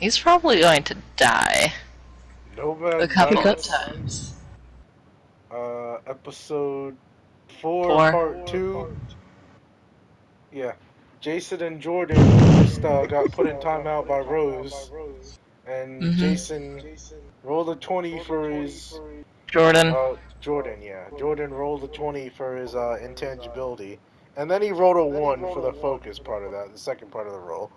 He's probably going to die Nomad a couple of Knights, times. Episode 4, 4. Part 2. Yeah. Jason and Jordan just got put in timeout by Rose, and Jason rolled a 20 for his Jordan. Jordan, yeah. Jordan rolled a 20 for his intangibility, and then he rolled a 1 for the focus part of that, the second part of the roll.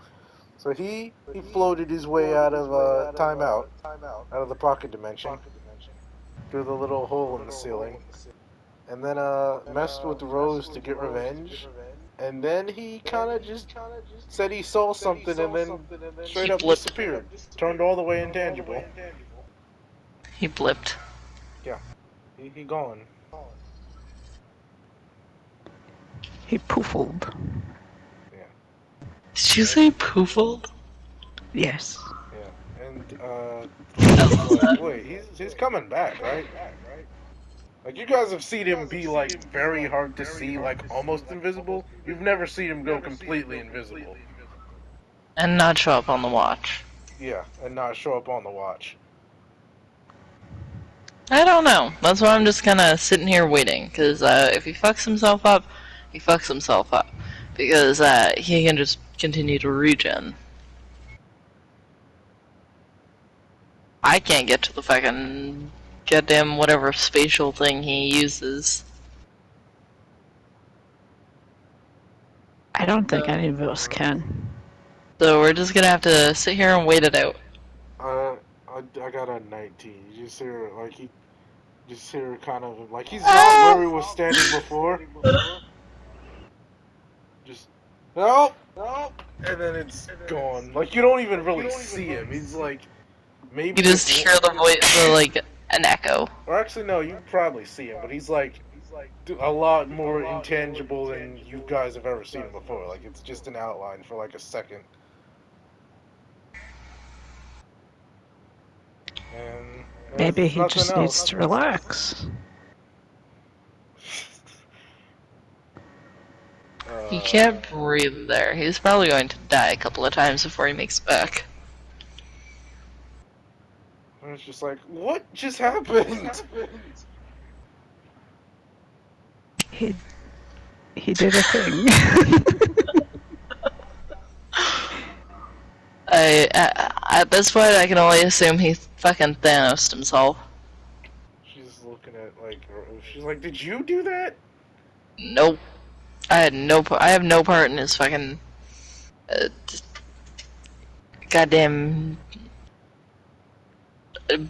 So he floated his way out of timeout, out of the pocket dimension, through the little hole in the ceiling, and then messed with Rose to get revenge. And then he kind of just said he saw something and then straight He up blipped. disappeared. Turned all the way intangible. He blipped. Yeah. He gone. He poofled. Yeah. Did you say poofled? Yes. Yeah. And Lear's like, wait, he's coming back, right? Like, you guys have seen him be, like, very hard to see, like, almost invisible. You've never seen him go completely invisible. And not show up on the watch. Yeah, and not show up on the watch. I don't know. That's why I'm just kind of sitting here waiting. Because if he fucks himself up, he fucks himself up. Because he can just continue to regen. I can't get to the fucking goddamn whatever spatial thing he uses. I don't think any of us can. So we're just gonna have to sit here and wait it out. I got a 19. You just hear, like, he just hear kind of, like, he's not where he was standing before. Just, nope, and then it's gone. Like, you don't even really see him. He's like, maybe You just hear the voice, like an echo. or actually, no, you probably see him, but he's like a lot more intangible than you guys have ever seen him before. Like, it's just an outline for like a second. And Maybe there's he nothing just needs else. to relax. He can't breathe there. He's probably going to die a couple of times before he makes it back. And it's just like, what just happened? He did a thing. At this point, I can only assume he fucking Thanos'd himself. She's looking at like, she's like, did you do that? Nope. I have no part in his fucking goddamn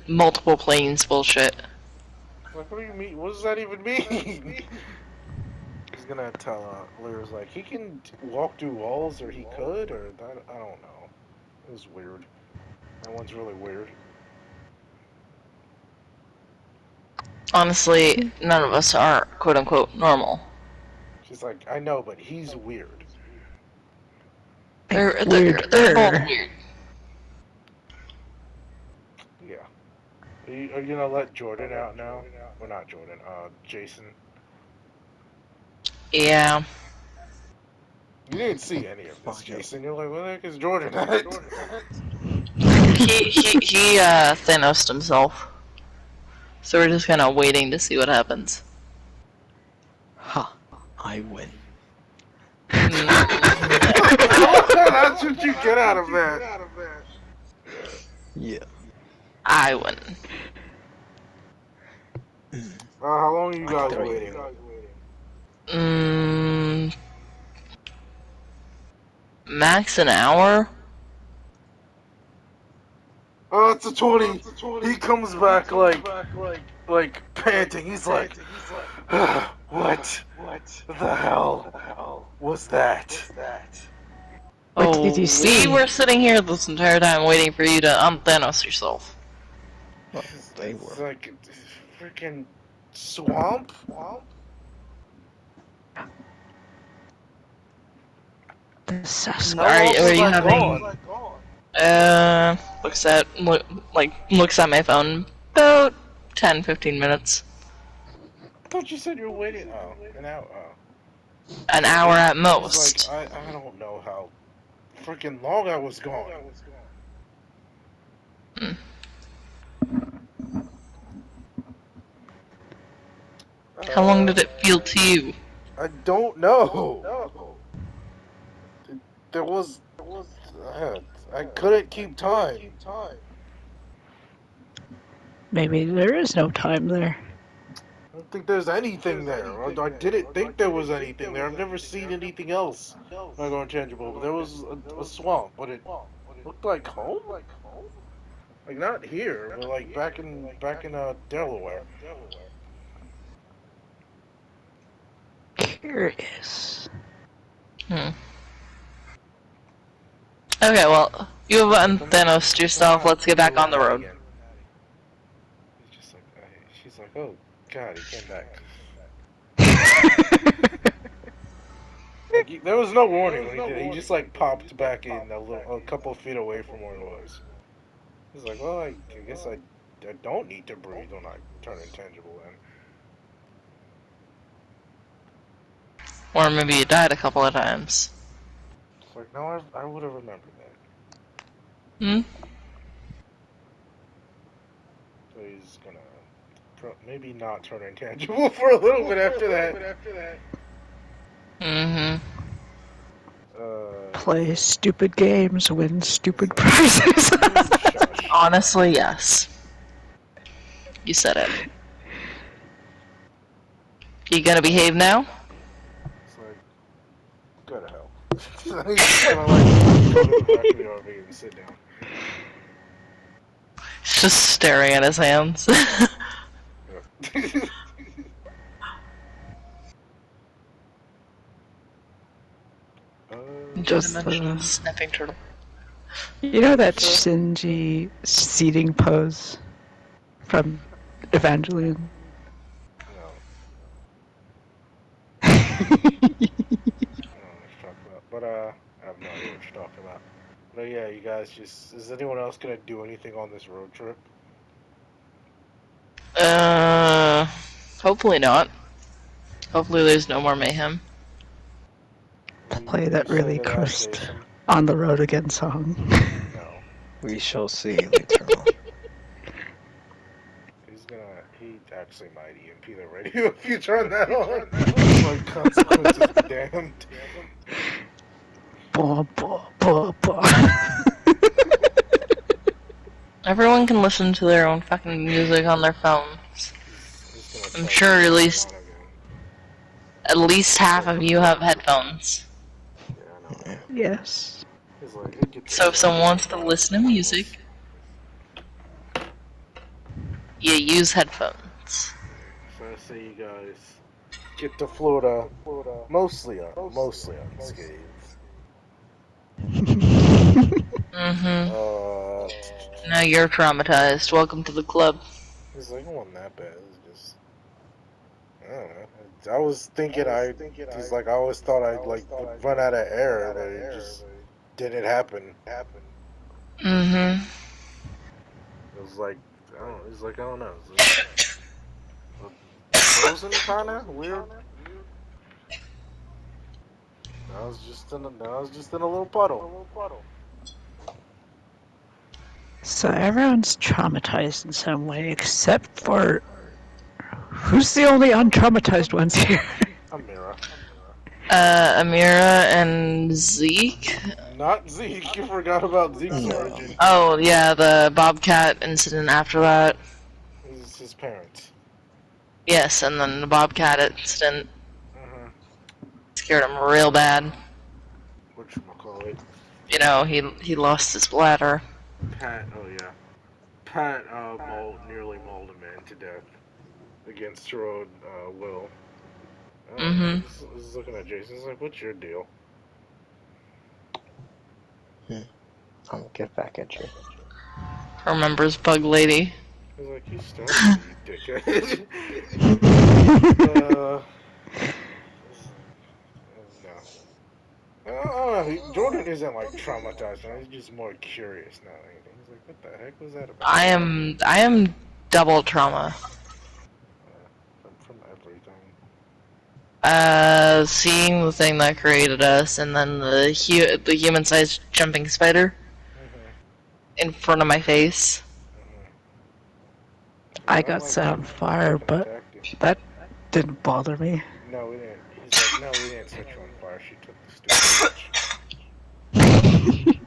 multiple planes bullshit. Like, what do you mean? What does that even mean? He's gonna tell Lear's like, he can walk through walls, or he could, or that, I don't know. It was weird. That one's really weird. Honestly, none of us are quote unquote normal. She's like, I know, but he's weird. They're both weird. Yeah. Are you gonna let Jordan out now? Well, not Jordan. Jason. Yeah. You didn't see any of this, Jason. You're like, what the heck is Jordan at? He Thanos'd himself. So we're just kind of waiting to see what happens. Ha! I win. That's what you get out of that. Yeah. I win. How long are you guys waiting? Max an hour? Oh, it's a 20. He comes back like panting. He's like, what the hell was that? What did you see? We were sitting here this entire time waiting for you to unthanos yourself. Well, they were. It's like a freaking swamp. The suspect. Are you having? Looks at my phone. About 10-15 minutes. I thought you said you were waiting. Oh, an hour. Oh. An hour at most. Like, I don't know how freaking long I was gone. Hmm. How long did it feel to you? I don't know. There was. I couldn't keep time. Maybe there is no time there. I don't think there's anything there. I didn't think there was anything there. I've never seen anything else when I go intangible. But there was a swamp, but it looked like home. Like not here, but like back in Delaware. Curious. Hmm. Okay, well, you have unthanosed yourself. Let's get back on the road. He's just like, she's like, oh god, he came back. Like there was no warning when he did. He just like popped back in a couple feet away from where he was. He's like, well, I guess I don't need to breathe when I turn intangible. Or maybe you died a couple of times. It's like, no, I would have remembered that. Hmm? So he's gonna maybe not turn intangible for a little bit after that. Mm-hmm. Play stupid games, win stupid prizes. Shush. Honestly, yes. You said it. You gonna behave now? It's like, go to hell. He's just gonna like go to the back of the RV and sit down. He's just staring at his hands. Yep. Just Two-dimensional snapping turtle. you know that Shinji seating pose from Evangelion? No. I don't know what you're talking about. But I have no idea what you're talking about. But yeah, you guys just is anyone else gonna do anything on this road trip? Hopefully not. Hopefully there's no more mayhem. Play that You say really to that, cursed Jason? On the Road Again song. No. We shall see later on. He actually might EMP the radio if you turn that on. Like, consequences be damned. Bah, bah, bah, bah. Everyone can listen to their own fucking music on their phones. He's gonna I'm try sure to at turn least it on again. half of you have headphones. Yeah, I know Yeah. that. Yes. He's like, it gets So if someone annoying wants to sometimes. listen to music, you use headphones. So I say you guys get to Florida mostly unscathed. Mm-hmm. Uh, Now you're traumatized. Welcome to the club. He's like, it wasn't that bad. It was just, I don't know. I was thinking he's like, I always thought I'd like would run out of air, but it just didn't happen. Mm-hmm. It was like, I don't know. He's like, I don't know. It was like, frozen kind of weird. I was just in a little puddle. So everyone's traumatized in some way, except for who's the only untraumatized ones here? Amira. Amira and Zeke. Not Zeke. You forgot about Zeke's No. origin. Oh yeah, the Bobcat incident after that. This is his parents. Yes, and then the Bobcat incident Uh-huh. scared him real bad. Whatchamacallit? You know, he lost his bladder. Pat, oh yeah. Pat nearly mauled a man to death against her own will. Mm-hmm. He's looking at Jason. He's like, what's your deal? I'll get back at you. Remembers Bug Lady. He's like, you started it, you dickhead. No. I don't know. Jordan isn't like traumatized now. He's just more curious now than anything. He's like, what the heck was that about? I am double trauma. From everything. Seeing the thing that created us, and then the human-sized jumping spider Mm-hmm. in front of my face. I got set on fire, fucking but attacked you. that didn't bother me. No, we didn't. He's like, no, we didn't set you on fire. She took the stupid bitch.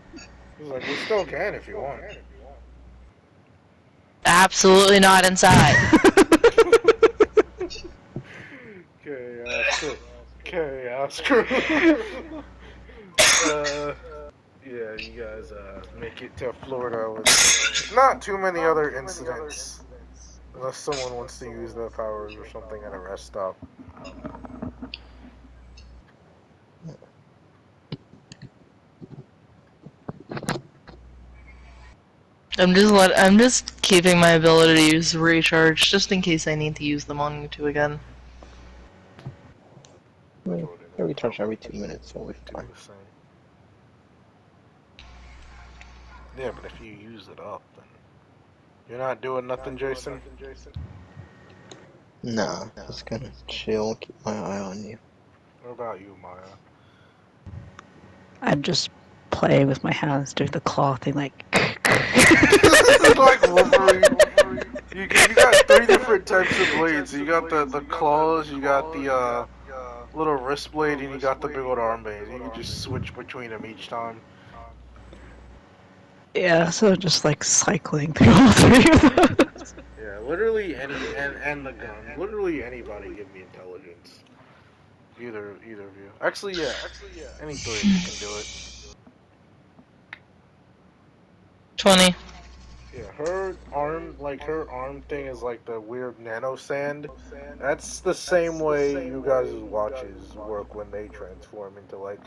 He's like, we still can if you want. Absolutely not inside. Chaos crew. Chaos crew. Yeah, you guys make it to Florida with not too many other incidents. Unless someone wants to use their powers or something at a rest stop. I'm just keeping my abilities recharged just in case I need to use them on you two again. Jordan, I it'll recharge every probably 2 minutes, so we'll be do fine. the same. Yeah, but if you use it up, then you're not doing nothing, Jason. Nah, just gonna chill, keep my eye on you. What about you, Maya? I'm just playing with my hands, doing the claw thing, like. Like Wolverine. You got three different types of blades. You got the claws, you got the little wrist blade, and you got the big old arm blade. You can just switch between them each time. Yeah, so just like cycling through all three of those. Yeah, literally and the gun. Literally anybody give me intelligence. Either of you. Actually, yeah. Any three of you can do it. 20. Yeah, her arm thing is like the weird nano sand. That's the same way you guys' watches work when they transform into like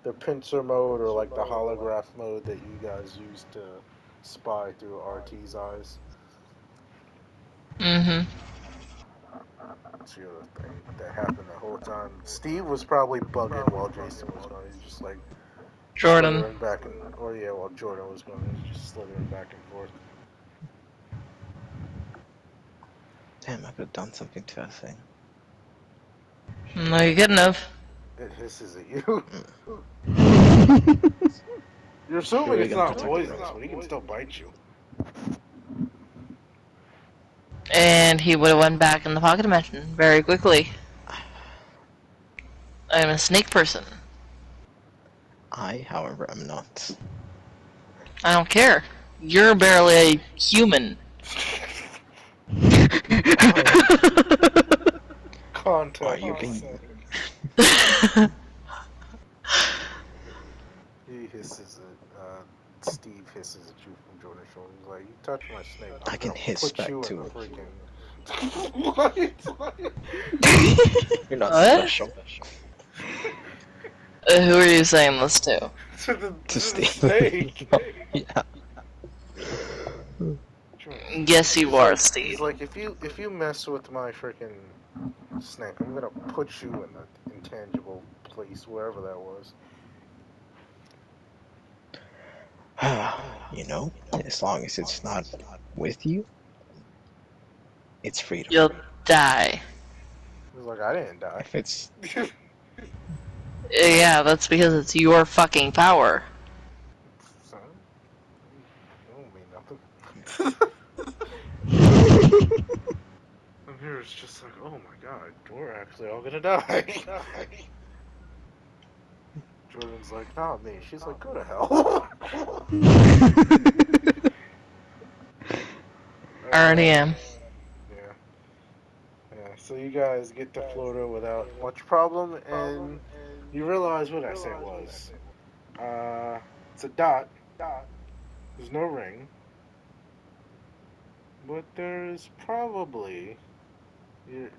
the pincer mode or like the holograph mode that you guys use to spy through RT's eyes. Mm-hmm. That's the other thing that happened the whole time. Steve was probably bugging while Jason was gone. He's just like Jordan. slithering back and, or yeah, while Jordan was gone, he's just slithering back and forth. Damn, I could have done something to that thing. No, you're good enough. It hisses at you. Mm. You're You're assuming really it's gonna not protect the poisonous, room. but he can still bite you. And he would have went back in the pocket dimension very quickly. I'm a snake person. I, however, am not. I don't care. You're barely a human. Are Contact you the being... snake. He hisses at, Steve hisses at you from Jordan's shoulder. He's like, you touch my snake, I'm I can gonna hiss put back you in the to it. freaking... What? You're not What? special. Who are you saying this to? to To the Steve. snake. Yeah. Yes, you are, Steve. He's like, if you mess with my freaking snake, I'm gonna put you in the intangible place, wherever that was. You know, as long as it's not with you, it's freedom. You'll die. He's like, I didn't die. If it's... Yeah, that's because it's your fucking power. Son, it don't mean nothing. And here it's just like, oh my god, we're actually all gonna die. Jordan's like, not me. She's like, go to hell. I already am. Yeah. Yeah. So you guys get to Florida without much problem, and you realize what I say was. It's a dot. There's no ring, but there's probably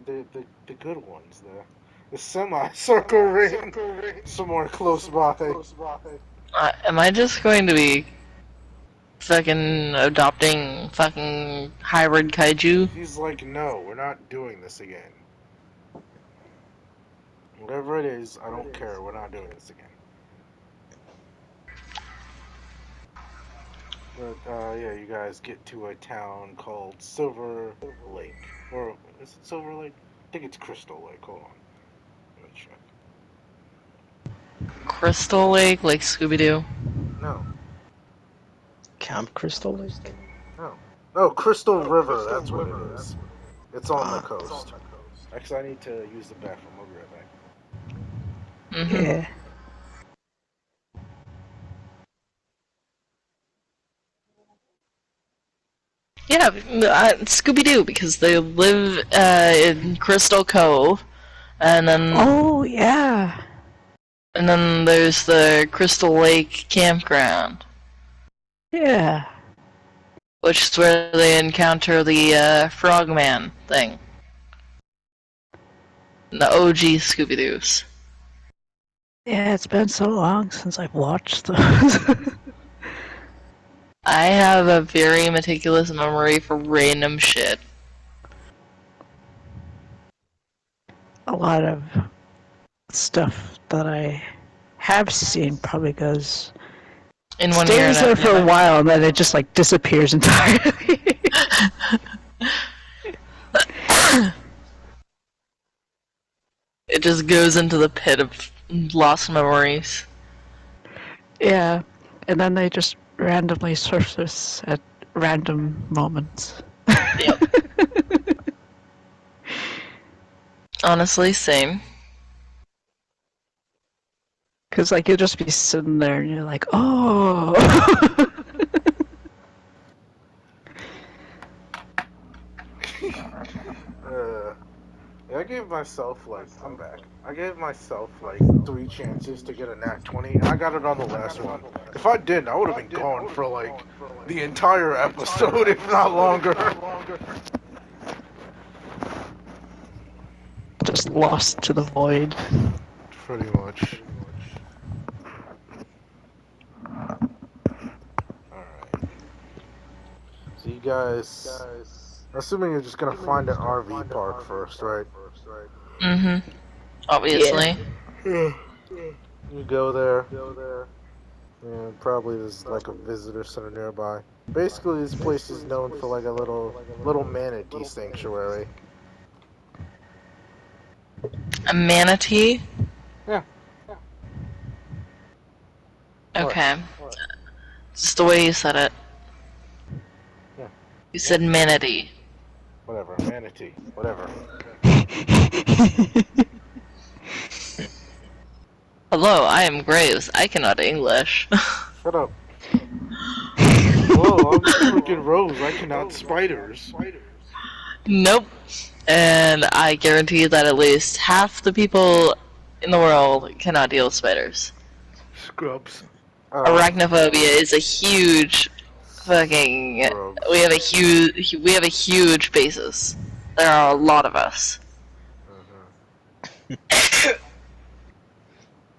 the good ones, the semicircle ring somewhere close by. Am I just going to be fucking adopting fucking hybrid kaiju? He's like, no, we're not doing this again. Whatever it is, I don't care. We're not doing this again. But yeah, you guys get to a town called Silver Lake, or is it Silver Lake? I think it's Crystal Lake. Hold on, let me check. Crystal Lake, like Scooby Doo. No, Camp Crystal Lake? no. Oh, Crystal River. That's what it is. It's on the coast. Actually, I need to use the bathroom. I'll be right back. Yeah. Yeah, Scooby Doo, because they live in Crystal Cove, and Oh, yeah. then there's the Crystal Lake campground, Yeah. which is where they encounter the Frogman thing. The OG Scooby Doos. Yeah, it's been so long since I've watched those. I have a very meticulous memory for random shit. A lot of stuff that I have seen probably goes In one ear and stays out there the for a other. while and then it just like disappears entirely. It just goes into the pit of lost memories. Yeah, and then they just randomly surface at random moments. Yep. Honestly, same. Because like you'll just be sitting there and you're like, oh. Yeah, I gave myself like I'm back. I gave myself like 3 chances to get a nat 20, and I got it on the last one. If I didn't, I would have been gone for like the entire episode, if not longer. Just lost to the void. Pretty much. All right. So you guys, assuming you're just gonna find an RV park first, right? Mm-hmm. Yeah. Obviously. Yeah. You go there. And probably there's like a visitor center nearby. Basically, this place is known for like a little manatee sanctuary. A manatee? Yeah. What? Okay. Just the way you said it. Yeah. You said manatee. Whatever. Manatee. Whatever. Hello, I am Graves. I cannot English. Shut up. Hello, I'm freaking Rose. I cannot spiders. Nope. And I guarantee that at least half the people in the world cannot deal with spiders. Scrubs. Arachnophobia is a huge fucking. Scrubs. We have a huge basis. There are a lot of us.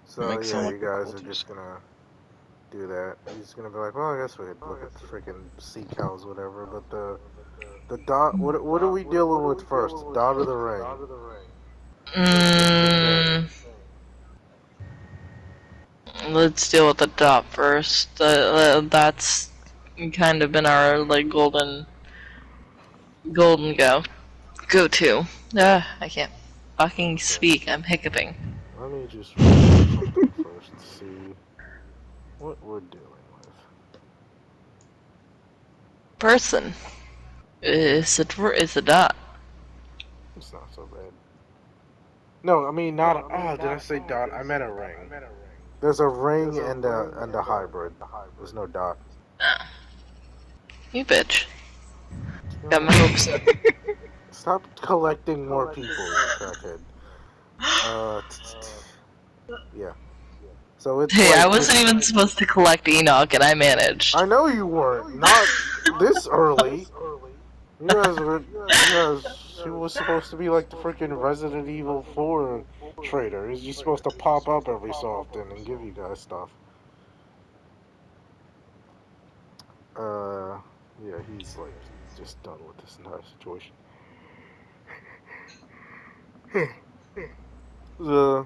So Make yeah, sound you like the guys are cultist. just gonna do that. You're just gonna be like, well, I guess we could look at the freaking sea cows, whatever. But the dot. What are we dealing with first? The dot or the ring? Mm, let's deal with the dot first. That's kind of been our like golden go to. I can't fucking speak. I'm hiccuping. Let me just research something first to see what we're dealing with. Person is a dot. It's not so bad. No, I mean not. Oh, did I say dot? I meant a ring. There's a ring and a hybrid. There's no dot. Ah, you bitch. Got No, my hopes up. stop collecting more people, you crackhead. Yeah. So it's Hey, I like wasn't even supposed to collect Enoch, and I managed. I know you weren't. Not this early. He was supposed to be like the freaking Resident Evil 4 trader. He's just supposed to pop up every so often and give you guys stuff. Uh, yeah, he's like just done with this entire situation. the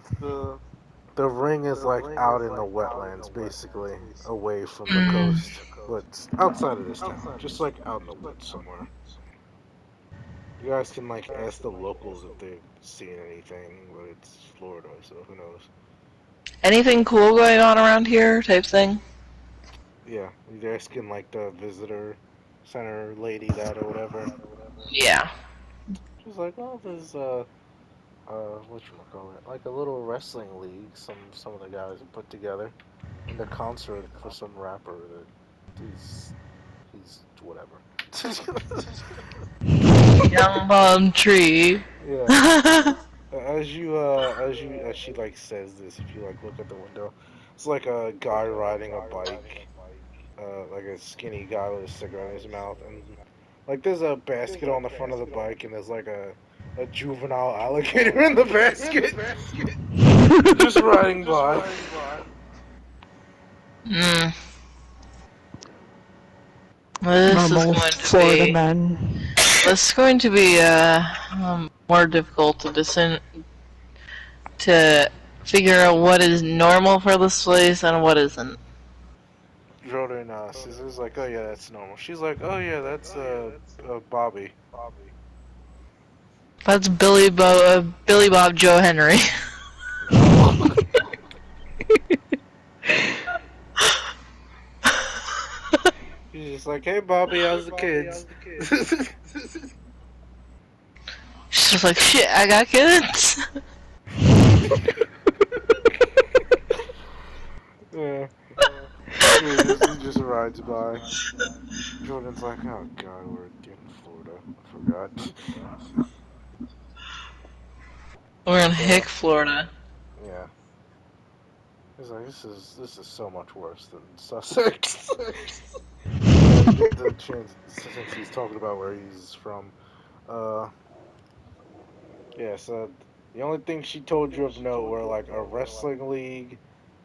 the ring is like out in the wetlands, basically away from the Mm, coast, but outside of this town, just like out in the woods somewhere. You guys can like ask the locals if they've seen anything, but it's Florida, so who knows? anything cool going on around here? Type thing. Yeah, you're asking like the visitor. center lady that or whatever. Yeah. She's like, oh, there's whatchamacallit, like a little wrestling league. Some of the guys have put together, and a concert for some rapper that he's whatever. Young palm tree. Yeah. As she like says this, if you like look at the window, it's like a guy riding a bike, like a skinny guy with a cigarette in his mouth, and like there's a basket on the front of the bike, and there's like a juvenile alligator in the basket, just riding by. Mm. This is Normal going to Florida be. men. This is going to be more difficult to figure out what is normal for this place and what isn't. Jordan Scissors like, oh yeah, that's normal. She's like, oh yeah, that's Bobby. That's Billy Bob Joe Henry. No. She's just like, hey Bobby, how's the kids? She's just like, shit, I got kids. Yeah. He just rides by. Jordan's like, oh god, we're in Florida. I forgot. We're in So Hick, Florida. yeah, he's like, this is so much worse than Sussex. You get the chance since he's talking about where he's from. Uh, yeah. So the only thing she told you of note were like a wrestling league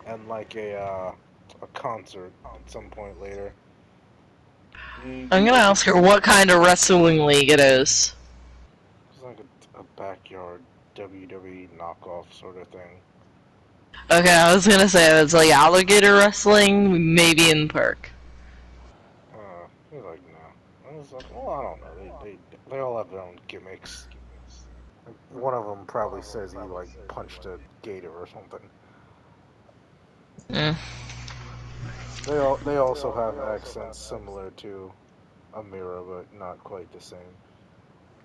and like a concert at some point later. I'm gonna ask her what kind of wrestling league it is. It's like a backyard WWE knockoff sort of thing. Okay, I was gonna say if it's like alligator wrestling, maybe in the park. He's like, no. I was like, well, I don't know. They all have their own gimmicks. Like, one of them probably says he like punched a gator or something. Mm. They also have accents similar to Amira, but not quite the same.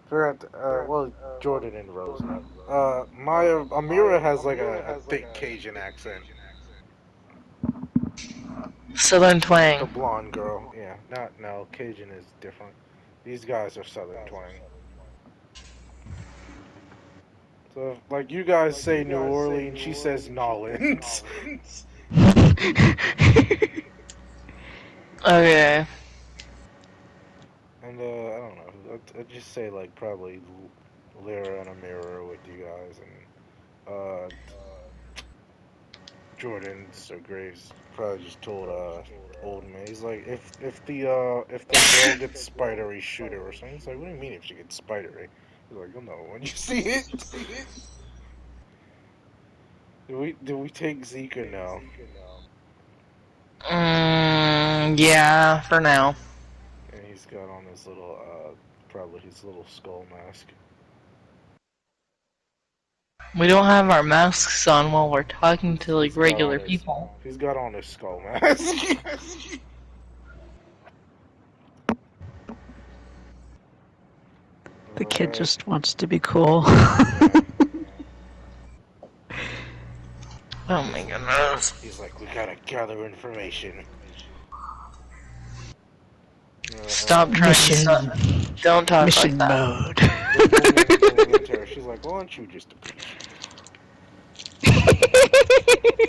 Forgot. Well, Jordan and Rose know. Maya Amira has like a thick Cajun accent. Southern The twang. blonde girl, yeah. Not no Cajun is different. These guys are Southern twang. So if, like you guys say New Orleans, she says Nolans. Okay. And I don't know. I'd just say like probably Lyra and Amira with you guys, and Jordan so Graves probably just told old man. He's like, if the girl gets spidery, shoot her or something. He's like, what do you mean if she gets spidery? He's like, you'll know when you see it. Did we take Zeke or no? Yeah, for now. And he's got on his little probably his little skull mask. We don't have our masks on while we're talking to like He's got on regular his people. he's got on his skull mask. The Like, kid alright, just wants to be cool. yeah. Oh my goodness. He's like, we gotta gather information. Stop trying to Mission. stop. Don't talk like Mission that. mode. She's like, why don't you just approach?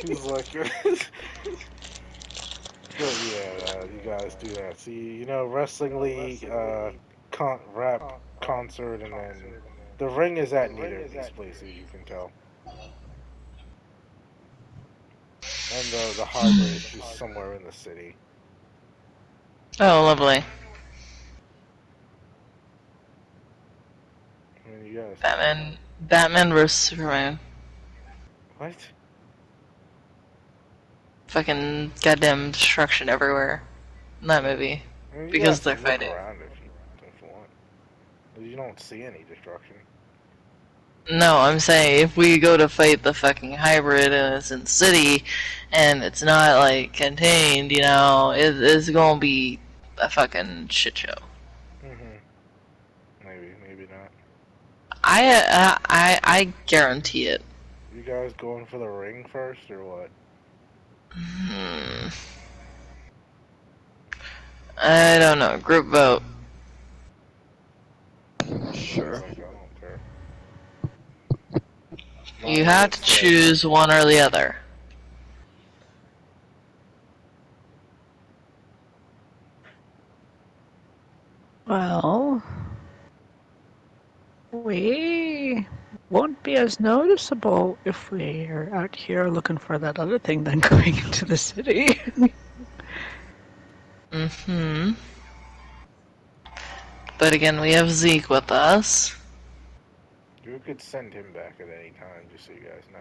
He's like, but yeah, you guys do that. See, wrestling league, rap concert, and then the ring is at neither of these places. You can tell, and the hybrid is just somewhere in the city. Oh, lovely. I mean, you guys, Batman vs Superman. what? Fucking goddamn destruction everywhere in that movie I mean, you because guys they're can look fighting. around if you want. You don't see any destruction. No, I'm saying if we go to fight the fucking hybrid and it's in the city and it's not like contained, it's gonna be a fucking shit show. Mm-hmm. Maybe not. I guarantee it. You guys going for the ring first or what? Hmm. I don't know. Group vote. Sure. Like, I don't care. You Mine have would to say. choose one or the other. Well, we won't be as noticeable if we are out here looking for that other thing than going into the city. Mm-hmm. But again, we have Zeke with us. You could send him back at any time, just so you guys know.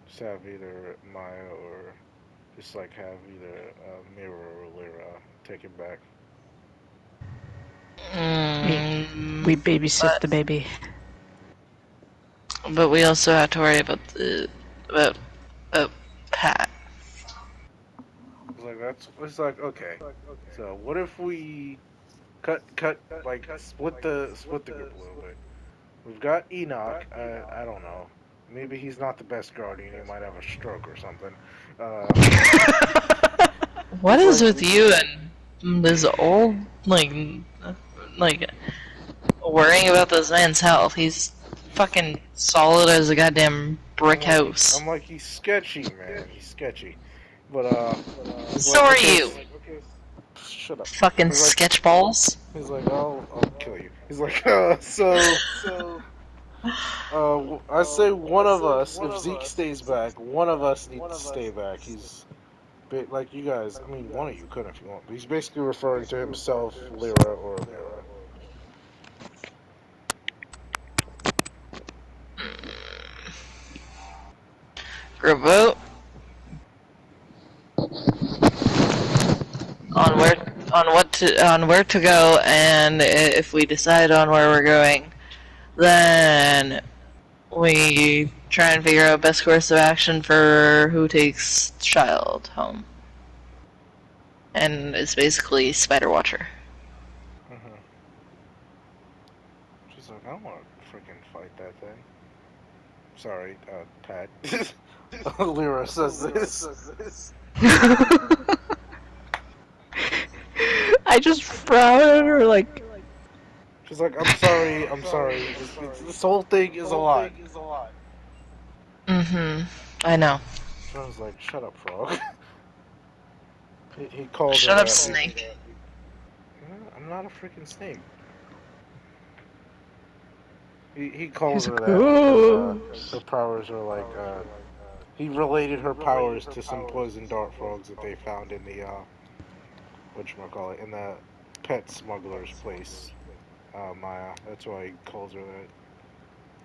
Just have either Maya or just like have either Mirror or Lyra take him back. we Mm, we babysit the baby. but we also have to worry about about Pat. It's like okay. So what if we cut like split the group a little bit? We've got Enoch. I don't know. Maybe he's not the best guardian. He might have a stroke or something. Uh, What he's is like with you and this old like worrying about this man's health? He's fucking solid as a goddamn brick house. I'm like he's sketchy, man. He's sketchy. But he's So like are okay, you, shut up. fucking He's like sketchballs. I'll kill you. He's like so I say one of us, if Zeke stays back, one of us needs to stay back. He's like you guys. I mean, one of you could if you want. But he's basically referring to himself, Lyra, or Mira. Group vote on where to go, and if we decide on where we're going, then we try and figure out best course of action for who takes child home. And it's basically Spider Watcher. Mm-hmm. She's like, I don't want to freaking fight that thing. Sorry, Pat. Lyra says this. I just frown at her like, She's like, I'm sorry, I'm sorry. This whole thing is a lot. Mm-hmm. I know. Frog's like, shut up, Frog. He calls her Shut up, that. Snake. I'm not a freaking snake. He calls he's a her that because her ghost. powers are like he related her powers to some poison dart frogs that they found in the whatchamacallit, in the pet smuggler's place. Maya. That's why he calls her that.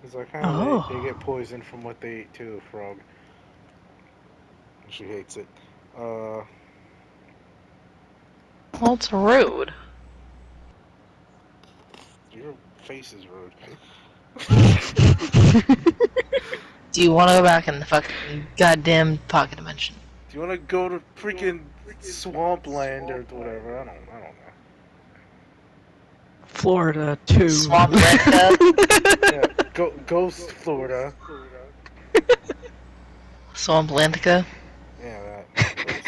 He's like, they get Oh, poisoned from what they ate too, frog. And she hates it. Uh, Well, it's rude. your face is rude. Do you want to go back in the fucking goddamn pocket dimension? Do you want to go to freaking swampland or whatever? I don't know. Florida too. Swamplantica? Yeah, Ghost Florida. Swamplantica? Yeah, that place.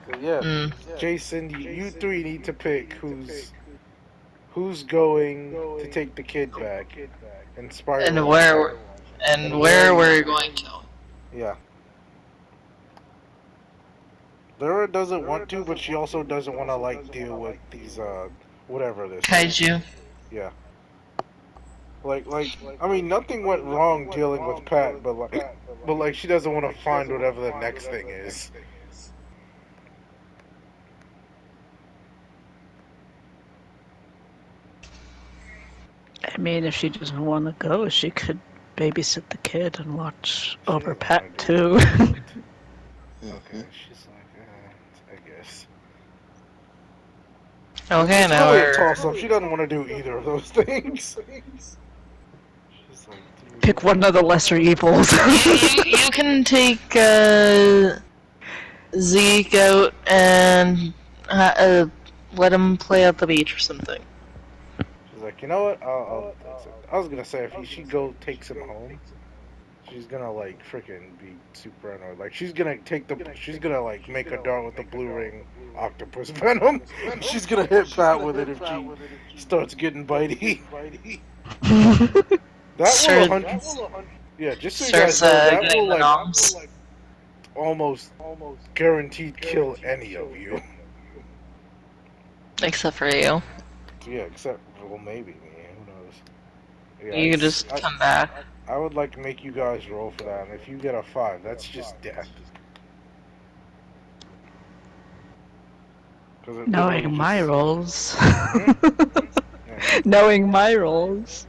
So yeah, Mm. Jason, you three need to pick who's going to take the kid back, and Spider And Watcher, and where where you. we're going to. Yeah, Lyra doesn't want to, but she also doesn't want to like deal with these whatever this is. Kaiju. Yeah, I mean, nothing went wrong dealing with Pat, but like she doesn't want to find whatever the next thing is. I mean, if she doesn't want to go, she could babysit the kid and watch She over doesn't want Pat to do too. what? Okay, she's like, I guess. Okay, It's now really a we're. toss up. She doesn't want to do either of those things. She's like, dude, Pick one of the lesser evils. You can take, Zeke out and let him play at the beach or something. She's like, you know what? I was gonna say if she takes him home, she's gonna like freaking be super annoyed. Like she's gonna like make a dart with the blue ring octopus venom. She's gonna hit Pat with it if she starts getting bitey. That will a Start, hundred. Yeah, just so you guys starts know, that getting will the like noms. almost guaranteed kill any of you. Except for you. Yeah, except well maybe me. Who knows? Yeah, You can just come back. I would like to make you guys roll for that, and if you get a 5, that's just death. Because it literally Knowing my just. roles. Hmm? Yeah, Knowing my roles.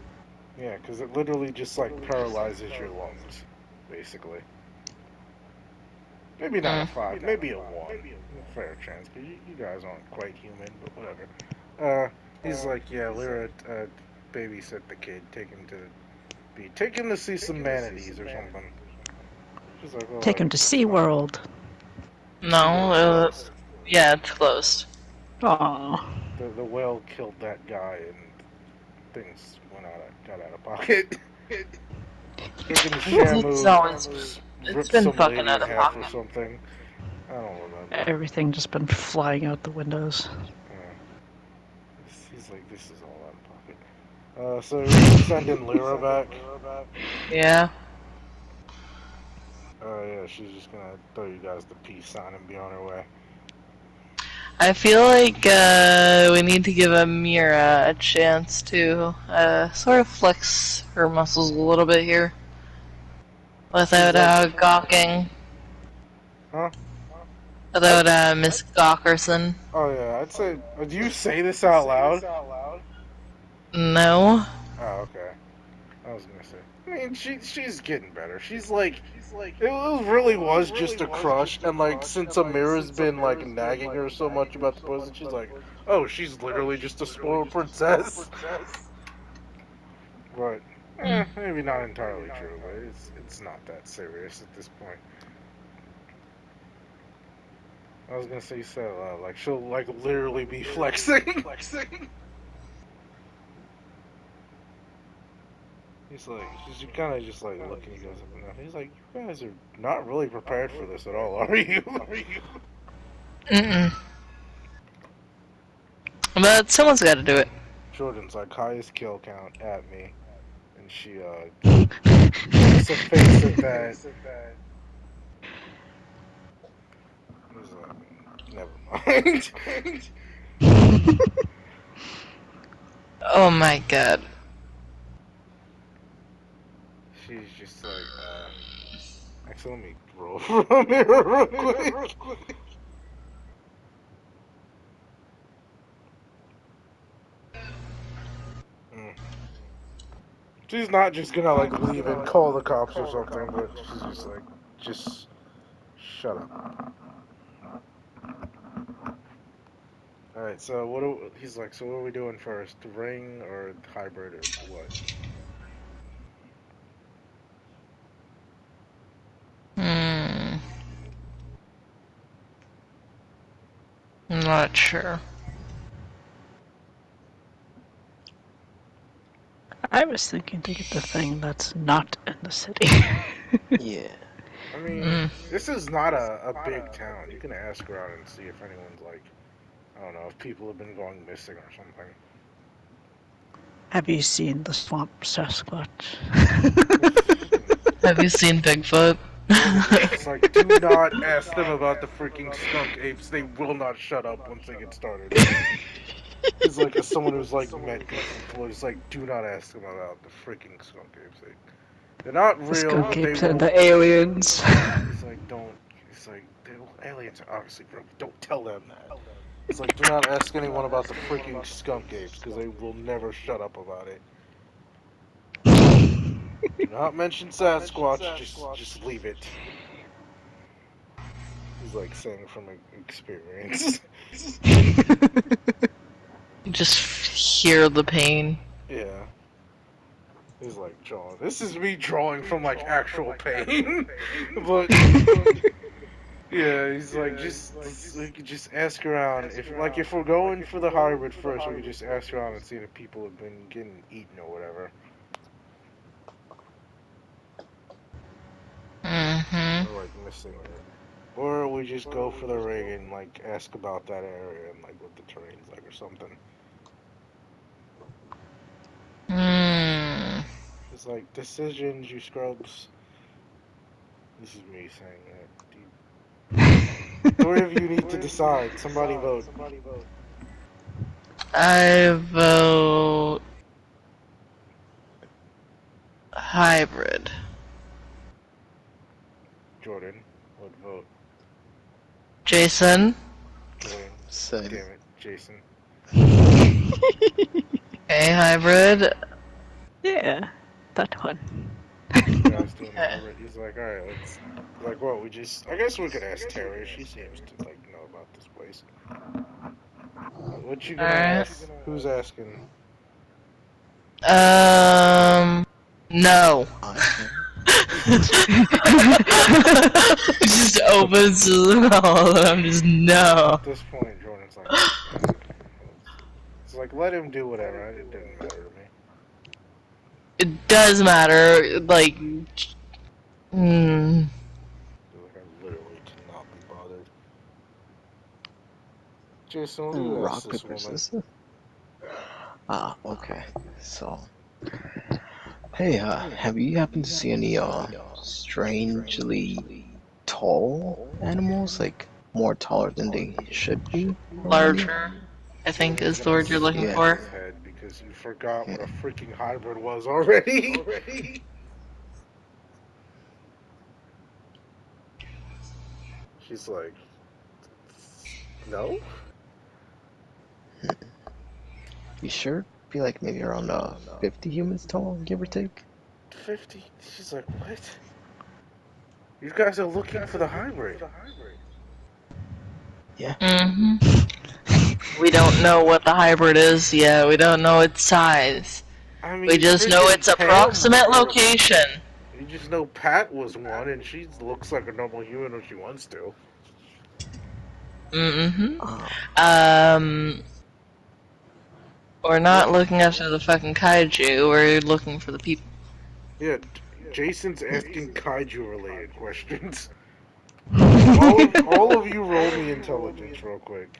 yeah, because it literally just like paralyzes your lungs, basically. Maybe not a Mm. 5, maybe a 1. Fair chance, because you guys aren't quite human, but whatever. He's like, yeah, Lyra, babysit the kid, take him to see some manatees or something. She's like, Take him alright, to that's fine. SeaWorld. No, SeaWorld's closed. yeah, it's closed. Aw. The whale killed that guy and things got out of pocket. Freaking It's always, Shamu it's ripped been some fucking lady out in of half or pocket. something. I don't remember. Everything just been flying out the windows. Uh, he's like, this is all out of pocket. So you're sending Lyra back? Yeah. Yeah, she's just gonna throw you guys the peace sign and be on her way. I feel like we need to give Amira a chance to sort of flex her muscles a little bit here She's without like, gawking, huh? without Miss Gawkerson. Oh yeah, I'd say, do you say this out loud? No. Oh, okay. I was gonna say. I mean, she's getting better. She's like, really was just a crush, and like since Amira's been like nagging her so much about the poison, she's like, oh, she's literally just a spoiled princess. But Mm. maybe not entirely true. But it's not that serious at this point. I was gonna say you said like she'll like literally be flexing. He's like, she's kind of just like looking you guys up and down. He's like, you guys are not really prepared for this at all, are you? Mm-mm. But someone's got to do it. Jordan's like highest kill count at me, and she makes a face at that. He's like, never mind. Oh my god. She's just like, actually, let me roll for a mirror real quick. Mm. She's not just gonna like leave and call the cops or something, but she's just like, just shut up. All right, so he's like, so what are we doing first? Ring or hybrid or what? Hmm. I'm not sure. I was thinking to get the thing that's not in the city. Yeah. I mean, Mm. this is not a big town. You can ask around and see if anyone's like, I don't know, if people have been going missing or something. Have you seen the swamp Sasquatch? Have you seen Bigfoot? Jordan's just like, do not ask them about the freaking skunk apes. They will not shut up once they get started. He's like, as someone who's like met Bigfoot before, he's like, do not ask them about the freaking skunk apes. They're not The real, skunk but they apes and will. the aliens. He's like, don't. He's like, aliens are obviously real. But don't tell them that. It's like, do not ask anyone about the freaking skunk apes because they will never shut up about it. Do not mention Sasquatch. Just leave it. He's like saying from experience. Just hear the pain. Yeah. He's like drawing. This is me drawing from like actual pain. But Yeah, he's like, we could just ask around. If we're going for the hybrid first, we could just ask around and see if people have been getting eaten or whatever. Mm-hmm. Or, like, missing it. Or we just go for the rig and, like, ask about that area and, like, what the terrain's like or something. Mm. It's like, decisions, you scrubs. This is me saying it. Three of you need to decide. Somebody vote. I vote hybrid. Jordan would vote. Jason. Jordan. Same. Damn it. Jason. Okay, hybrid. Yeah, that one. You guys doing the Okay. hybrid? He's like, alright, let's. Like, what? I guess we could ask Terry. She seems to, like, know about this place. What you gonna Alright. ask? Who's asking? No. I am. Just opens his mouth and I'm just no. At this point, Jordan's like, look, man. It's like, let him do whatever. It didn't matter to me. It does matter, like, Like, I literally cannot be bothered. Jason, what do you ask Rock, this paper, woman? scissors. Ah, okay. So, hey, have you happened to see any, strangely tall animals? Like, more taller than they should be around you? larger, I think Jordan's is the gonna word you're looking shake Yeah, for. his head because you forgot yeah. what a freaking hybrid was already. She's like, no? You sure? Be like maybe around, 50 humans tall, give or take? 50? She's like, what? You guys are looking for the hybrid. Yeah. Mm-hmm. We don't know what the hybrid is yet. We don't know its size. I We mean, just know freaking its Pam, approximate location. you just know Pat was one, and she looks like a normal human when she wants to. Mm-hmm. Um, Um, we're What? not looking after the fucking kaiju. We're looking for the people. Yeah, Jason's asking kaiju-related questions. All of you roll me intelligence real quick.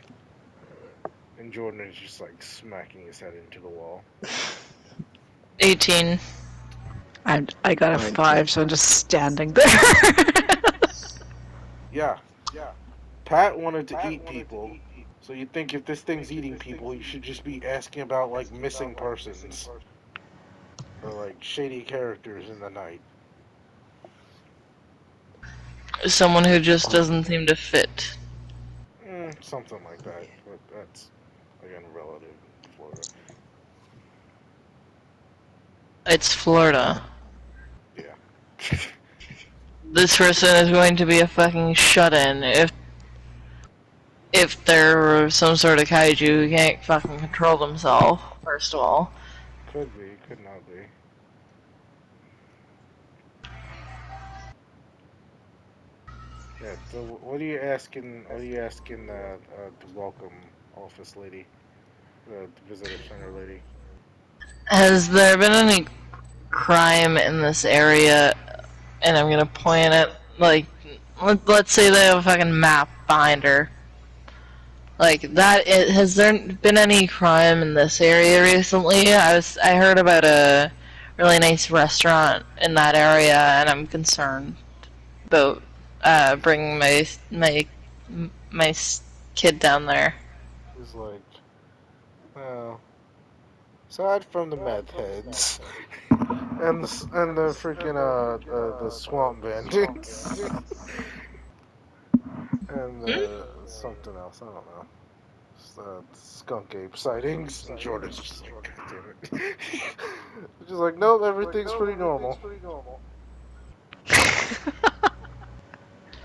And Jordan is just like smacking his head into the wall. 18. I got a 19. 5, so I'm just standing there. Yeah, Pat wanted to eat people. So you think if this thing's eating people, you should just be asking about like missing persons or like shady characters in the night. Someone who just Oh, doesn't seem to fit. Something like that. yeah. But that's again relative in Florida. It's Florida. Yeah. This person is going to be a fucking shut-in if they're some sort of kaiju who can't fucking control themselves, first of all. Could be, could not be. Yeah. So what are you asking? What are you asking the welcome office lady, the visitor center lady? Has there been any crime in this area? And I'm gonna point at, like, let's say they have a fucking map behind her. Like that. Has there been any crime in this area recently? I heard about a really nice restaurant in that area, and I'm concerned about bringing my kid down there. She's like, well, aside from the meth heads and the freaking the swamp bandits and something else, I don't know. Skunk ape sightings. And Jordan's just like, God damn it. She's just like, nope, everything's pretty normal.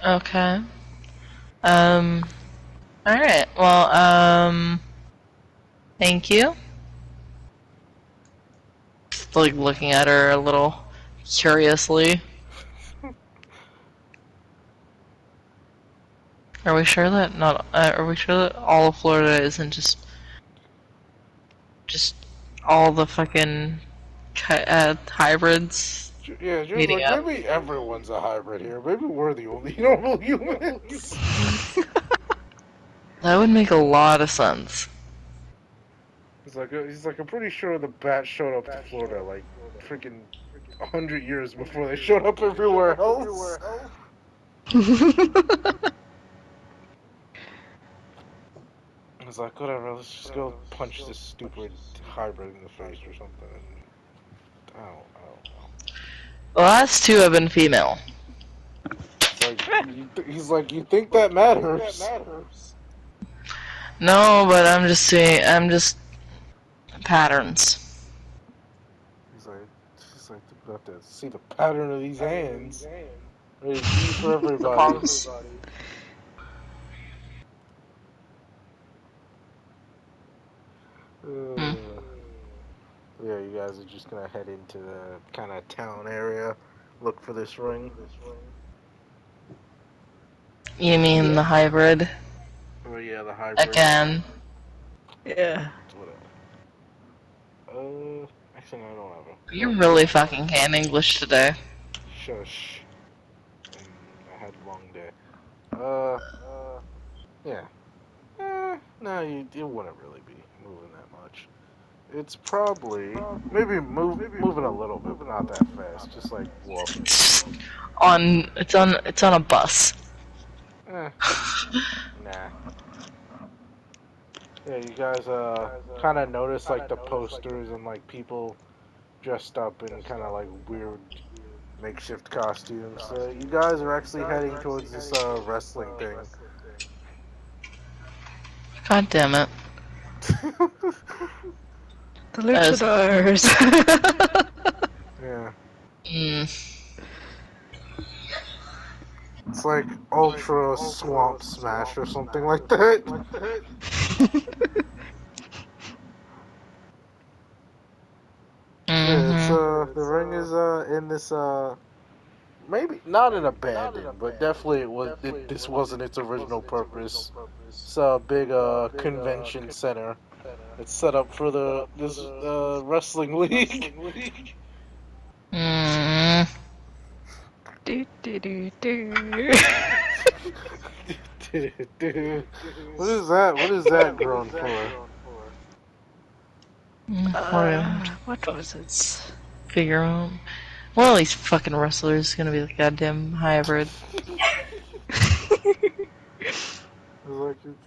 Okay. Um. All right. Well. Thank you. Just, like, looking at her a little curiously. Are we sure that not? Are we sure that all of Florida isn't just all the fucking hybrids Yeah, she was meeting like, up? maybe everyone's a hybrid here. Maybe we're the only normal humans. That would make a lot of sense. He's like, I'm pretty sure the bat showed up to Florida like freaking 100 years before they showed up everywhere else. He's like, whatever, let's just go punch this stupid hybrid in the face or something. And I don't know. The last two have been female. It's like he's like, you think that matters? No, but I'm just saying. I'm just patterns. He's like, you have to see the pattern of these hands. There's E for The everybody. palms. Hmm. Yeah, you guys are just gonna head into the kind of town area, look for this ring. You mean the hybrid Oh yeah, the hybrid. again? Yeah. Whatever. Actually, no, I don't have a. You No, really fucking can English today. shush. I had a long day. Yeah. No, it wouldn't really be moving that much. It's probably maybe moving a little bit, but not that fast. Just like walking. It's on. It's on a bus. Eh, nah. Yeah, you guys kind of notice like the posters and like people dressed up in kind of like weird makeshift costumes. You guys are actually heading towards this wrestling thing. God damn it. The As luchadors. Yeah, mm, it's like Ultra Swamp Smash or something like that. Yeah, it's mm-hmm. the ring is in this maybe not an abandoned, but definitely this wasn't its original purpose. It's a big convention center. It's set up for this wrestling league. Mm, do, do, do, do. What is that? What is that grown for? we're gonna What have to was it? figure out. One of these fucking wrestlers is gonna be the goddamn hybrid.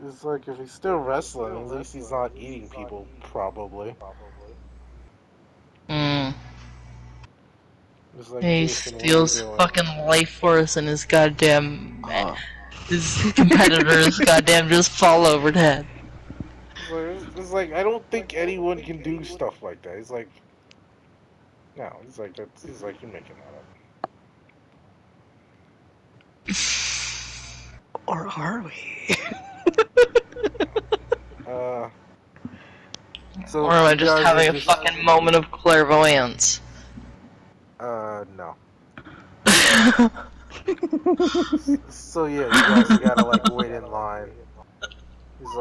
It's like if he's still wrestling, at least he's not eating people, probably. Mm. Just like He Jason, what are you steals doing? fucking life force and his goddamn Uh, his competitors goddamn just fall over dead. It's like I don't think anyone can do stuff like that. He's like, no, he's like that's. He's like you're making that up. Or are we? Uh, Or so am I you just guys are having a just fucking moment of clairvoyance? no. So yeah, you guys gotta like wait in line. He's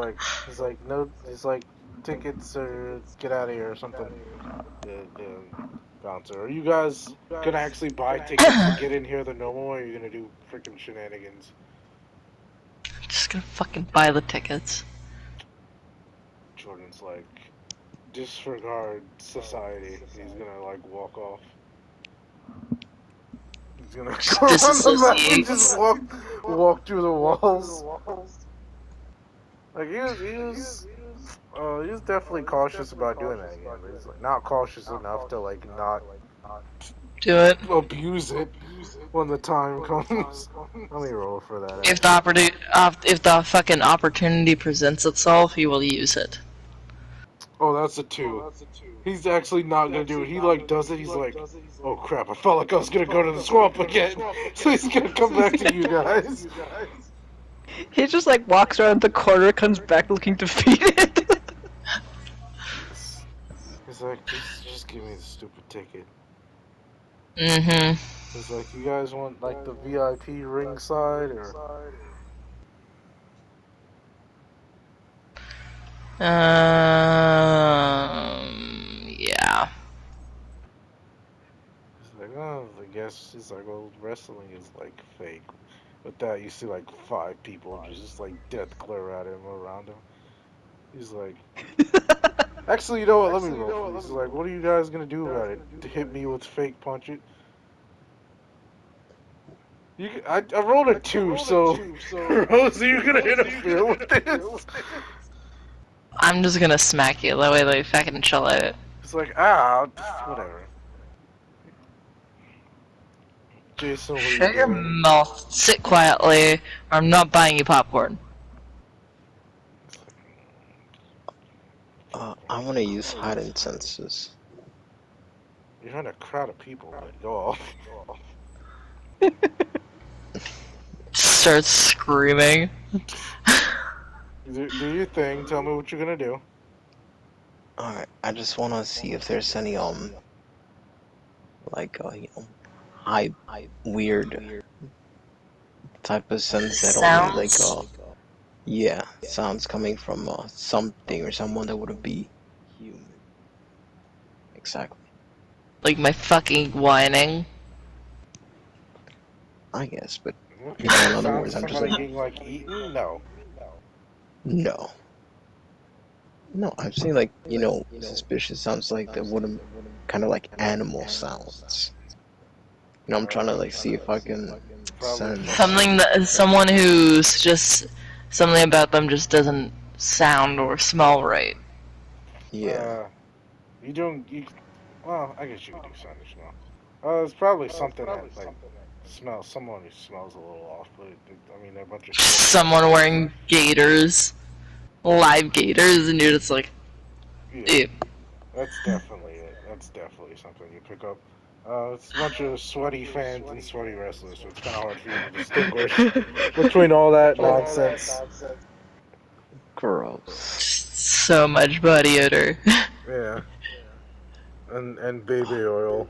like no, he's like tickets or get out of here or something. The bouncer. Are you guys gonna actually buy tickets to get in here the normal way? Or are you gonna do freaking shenanigans? Just gonna fucking buy the tickets. Jordan's like disregard society. He's gonna like walk off. He's gonna Just go around the back and just disassociates. walk through the walls. Like he was definitely cautious about doing that again, but he's like not cautious enough to like not Do it. abuse it when the time comes. Let me roll for that If the actually. if the fucking opportunity presents itself, he will use it. Oh, that's a 2. He's actually not gonna do it. He like does it. He's like, oh crap! I felt like I was gonna go to the swamp again. So he's gonna come back to you guys. He just like walks around the corner, comes back looking defeated. He's like, just give me the stupid ticket. Mm-hmm. He's like, you guys want like the VIP ringside or? Yeah. He's like, oh, I guess he's like, well, wrestling is like fake. With that, you see like 5 people just like death glare at him around him. He's like, actually, you know what? Let me roll for these. He's like, what are you guys gonna do about it? To hit me with fake punches? I rolled a 2, so Rose, are you gonna interfere with this? I'm just gonna smack you. That way they fucking chill out. It's like, whatever. Jason, what are you Shut your doing? mouth. Sit quietly, or I'm not buying you popcorn. It's like, I want to use hiding senses. you're in a crowd of people, but go off. Starts screaming. Do your thing. Tell me what you're gonna do. Alright, I just want to see if there's any, like, high, weird type of sense that only, like, Sounds yeah, sounds coming from, something or someone that wouldn't be human. Exactly. like my fucking whining. I guess, but, Okay. you know, in other Sounds words, of I'm just somebody like, getting like eaten? No. no. No, I'm saying, like, suspicious sounds like that wouldn't, kind of like animal sounds. You know, I'm trying to, like, see if I can Probably sense. Something that someone who's just something about them just doesn't sound or smell right. Yeah. You doing you? Well, I guess you could do something to smell. It's probably something that like smells. Someone who smells a little off, but I mean, they're a bunch of short Someone wrestlers. wearing gaiters, live gaiters, and you're just like, Yeah, ew. that's definitely it. That's definitely something you pick up. It's a bunch of sweaty fans and sweaty wrestlers, so it's kind of hard for you to distinguish between all that nonsense. Gross. So much body odor. Yeah, and baby oil.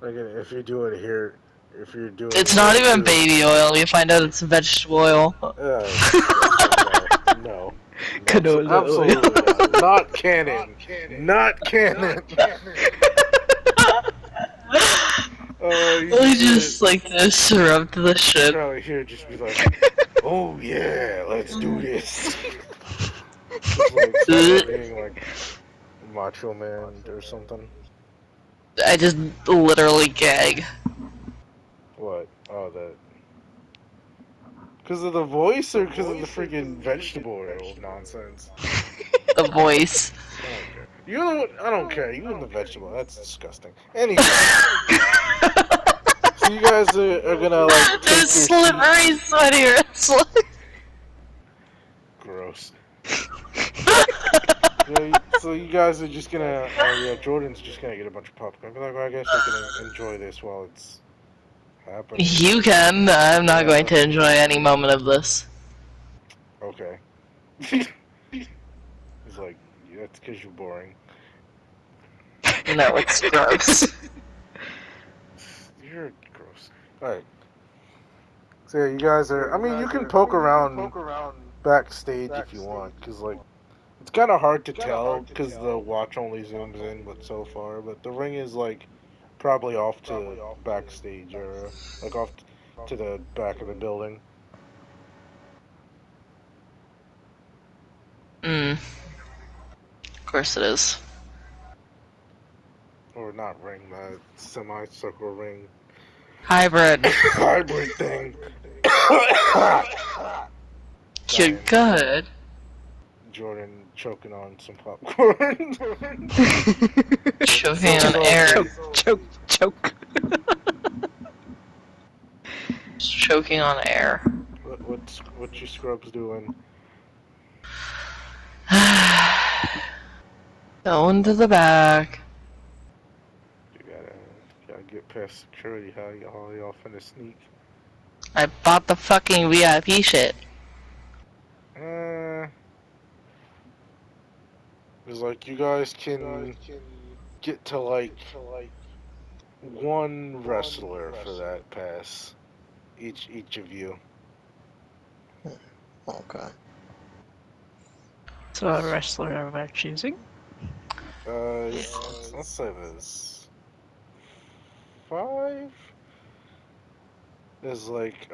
Like if you do it here, if you're doing It's not here even too. baby oil. You find out it's vegetable oil. It's disgusting. No, no, Canola oil. absolutely not. Not canon. Not canon. You We just just like to disrupt the you shit. probably hear just be like, oh yeah, let's do this. Just like somebody being like Macho Man or something. I just literally gag. What? Oh, that. Because of the voice or because of the freaking vegetable oil nonsense? The voice. I don't care. You know what? I don't care. You and the vegetable. That's disgusting. Anyway, so you guys are gonna like The take your slippery, seats. sweaty wrestler. Gross. Yeah, so you guys are just gonna. Oh yeah, Jordan's just gonna get a bunch of popcorn. Be like, well, I guess I can enjoy this while it's happening. You can. I'm not going Yeah. to enjoy any moment of this. Okay. He's like, yeah, that's because you're boring. No, it's gross. You're gross. All right. So yeah, you guys are. I mean, you can poke around backstage if you want, because like it's kind of hard to tell because the watch only zooms in, but so far. But the ring is like probably off to backstage area, like off to the back of the building, Of course it is. or not ring, that semicircle ring Hybrid. hybrid thing. You're Dying. good. Jordan choking on some popcorn. Choking so on air. choke, choke, choke. Choking on air. what you scrubs doing? Going to the back. You gotta get past security. How y'all finna sneak? I bought the fucking VIP shit. Uh, it's like you guys can get to like one wrestler for that pass. Each of you. Okay. So a wrestler of our choosing. Let's say this. 5 is like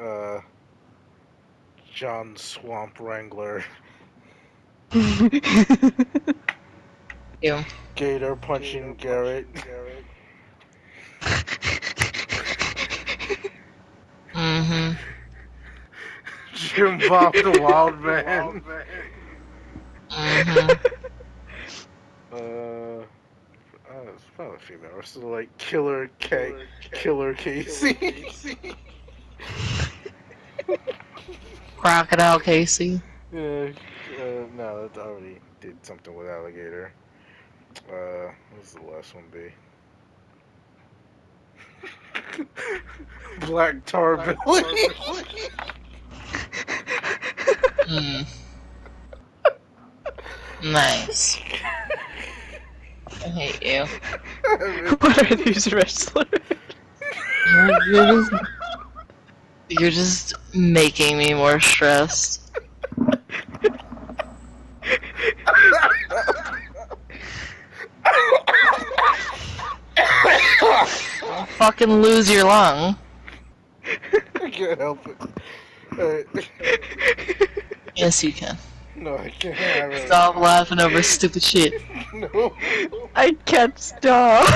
John Swamp Wrangler, You. Gator punching Garrett, Mm-hmm. Jim Bob the Wild Man. Mm-hmm. It's probably female. So like Killer Casey. Crocodile Casey. Yeah, no, that already did something with alligator. What's the last one be? Black Tar Billy. Mm. Nice. I hate you. What are these wrestlers? You're just making me more stressed. Don't fucking lose your lung. I can't help it. Alright. Yes, you can. No, I can't. I really Stop can't. laughing over stupid shit. No. I can't stop.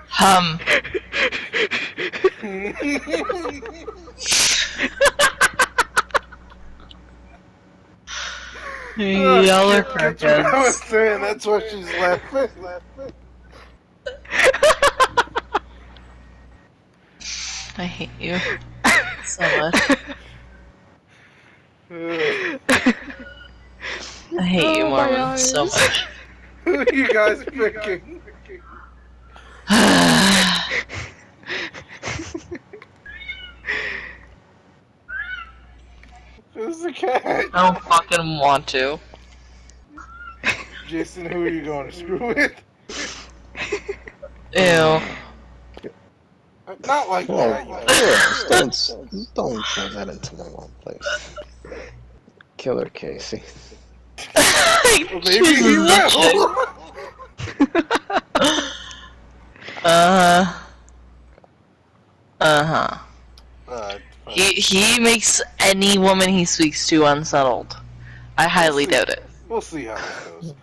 Hum. Y'all are Gets what I was crackheads. saying. That's why she's laughing. I hate you so much. I hate you, Oh, my Mormon, so eyes. much. Who are you guys picking? Who's the cat? I don't fucking want to. Jason, who are you going to screw with? Ew. Not like Oh, that, you don't throw that into the wrong place. Killer Casey. Maybe he will. Uh-huh. Uh-huh. uh, He makes any woman he speaks to unsettled. I highly doubt it. We'll see how this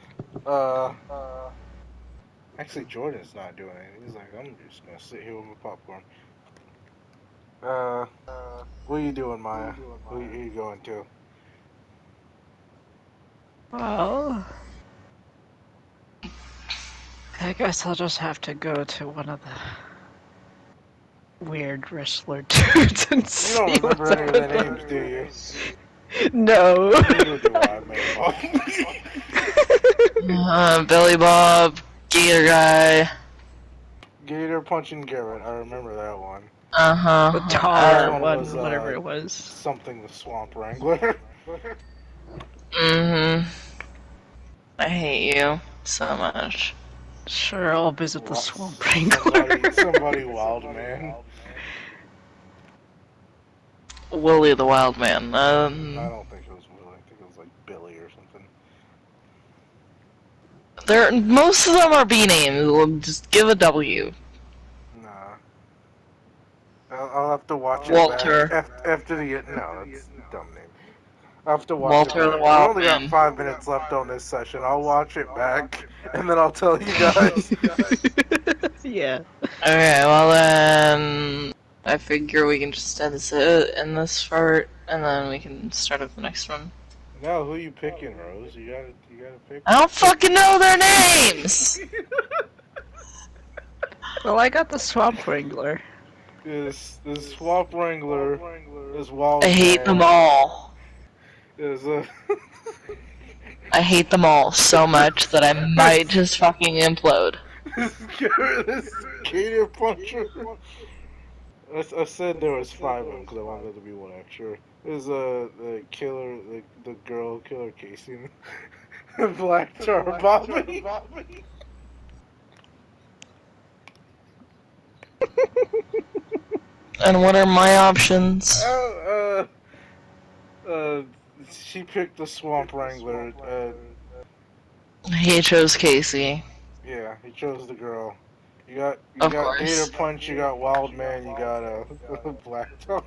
goes. Actually, Jordan's not doing it. He's like, I'm just gonna sit here with my popcorn. What are you doing, Maya? Who are you going to? Well, I guess I'll just have to go to one of the weird wrestler dudes and You see don't remember what's any up of with their them. names, do you? No. Neither do I, man. Billy Bob, Gator Guy. Gator punching Garrett. I remember that one. Uh-huh. The This tar one one, was whatever it was. something the Swamp Wrangler. Mm-hmm. I hate you so much. Sure, I'll visit the swamp wrangler. Somebody wild man. Willie the Wild Man. I don't think it was Willie. I think it was like Billy or something. Most of them are B names. We'll just give a W. Nah. I'll have to watch it Walter. back after the. No, that's a dumb name. I'll have to watch Walter it the back. We Wild only got Man. 5 minutes left on this session. I'll watch it back, and then I'll tell you guys. Yeah. Okay, well then, I figure we can just end this part, and then we can start up the next one. No, who you picking, Rose? You gotta pick. I don't fucking know their names! Well, I got the swamp wrangler. This Swamp Wrangler, this Wild I hate them Man, all. is I hate them all so much that I might just fucking implode. this Gator Puncher. I said there was 5 of them because I wanted there to be one extra. There's the killer, the girl killer Casey, Black Tar Bobby. And what are my options? Oh, She picked the Swamp Wrangler. He chose Casey. Yeah, he chose the girl. You Of got Gator course. Punch. You got Wild Man. You got Black Tar.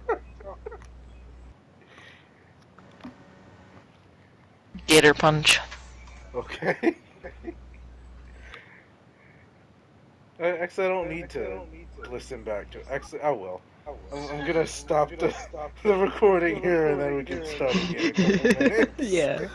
Gator Punch. Okay. Actually, I don't need to listen back to it. Actually, I will. I'm gonna stop the the recording here, and then we can start again in a couple minutes. Yeah.